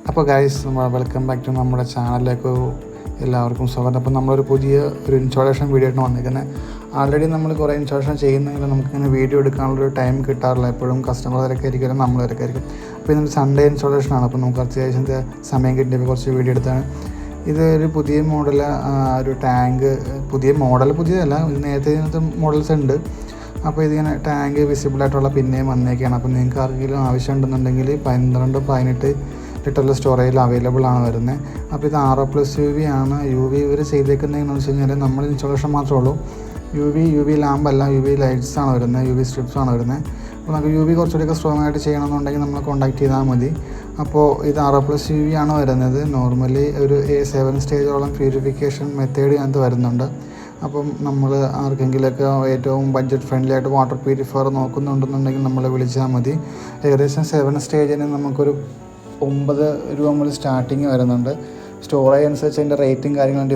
അപ്പോൾ guys, welcome back to നമ്മുടെ ചാനലിലേക്ക് എല്ലാവർക്കും സ്വാഗതം. അപ്പോൾ നമ്മളൊരു പുതിയ ഇൻസ്റ്റാളേഷൻ വീഡിയോ ആയിട്ട് വന്നിരിക്കുന്നത്. ആൾറെഡി നമ്മൾ കുറേ ഇൻസ്റ്റാളേഷൻ ചെയ്യുന്നെങ്കിലും നമുക്കിങ്ങനെ വീഡിയോ എടുക്കാനുള്ളൊരു ടൈം കിട്ടാറില്ല. എപ്പോഴും കസ്റ്റമർ തിരക്കായിരിക്കും, നമ്മൾ തിരക്കായിരിക്കും. അപ്പോൾ ഇന്നൊരു സൺഡേ ഇൻസ്റ്റാളേഷനാണ്. അപ്പോൾ നമുക്ക് അത്യാവശ്യം സമയം കിട്ടിയപ്പോൾ കുറച്ച് വീഡിയോ എടുത്താണ്. ഇത് ഒരു പുതിയ മോഡൽ, ഒരു ടാങ്ക്, പുതിയതല്ല, ഇത് നേരത്തെ മോഡൽസ് ഉണ്ട്. അപ്പോൾ ഇതിങ്ങനെ ടാങ്ക് വിസിബിളായിട്ടുള്ള പിന്നെയും വന്നേക്കാണ്. അപ്പോൾ നിങ്ങൾക്ക് ആർക്കെങ്കിലും ആവശ്യമുണ്ടെന്നുണ്ടെങ്കിൽ 12-18 ലിറ്ററിൽ സ്റ്റോറേജിൽ അവൈലബിൾ ആണ് വരുന്നത്. അപ്പോൾ ഇത് RO+ UV ആണ്. UV ഇവർ ചെയ്തേക്കുന്നതെന്ന് വെച്ച് കഴിഞ്ഞാൽ നമ്മൾ ഇൻസ്റ്റാളേഷൻ മാത്രമേ ഉള്ളൂ. UV ലാമ്പല്ല, UV ലൈറ്റ്സ് ആണ് വരുന്നത്, UV സ്ട്രിപ്സ് ആണ് വരുന്നത്. അപ്പോൾ നമുക്ക് UV കുറച്ചുകൂടിയൊക്കെ സ്ട്രോങ് ആയിട്ട് ചെയ്യണമെന്നുണ്ടെങ്കിൽ നമ്മൾ കോൺടാക്ട് ചെയ്താൽ മതി. അപ്പോൾ ഇത് RO+ UV ആണ് വരുന്നത്. നോർമലി ഒരു 7 സ്റ്റേജോളം പ്യൂരിഫിക്കേഷൻ മെത്തേഡ് അതിനകത്ത് വരുന്നുണ്ട്. അപ്പം നമ്മൾ ആർക്കെങ്കിലുമൊക്കെ ഏറ്റവും ബഡ്ജറ്റ് ഫ്രണ്ട്ലി ആയിട്ട് വാട്ടർ പ്യൂരിഫയർ നോക്കുന്നുണ്ടെന്നുണ്ടെങ്കിൽ നമ്മൾ വിളിച്ചാൽ മതി. ഏകദേശം 7 സ്റ്റേജിന് നമുക്കൊരു 9 രൂപ മുതൽ സ്റ്റാർട്ടിങ് വരുന്നുണ്ട്. സ്റ്റോറേജ് അനുസരിച്ച് അതിൻ്റെ റേറ്റും കാര്യങ്ങളും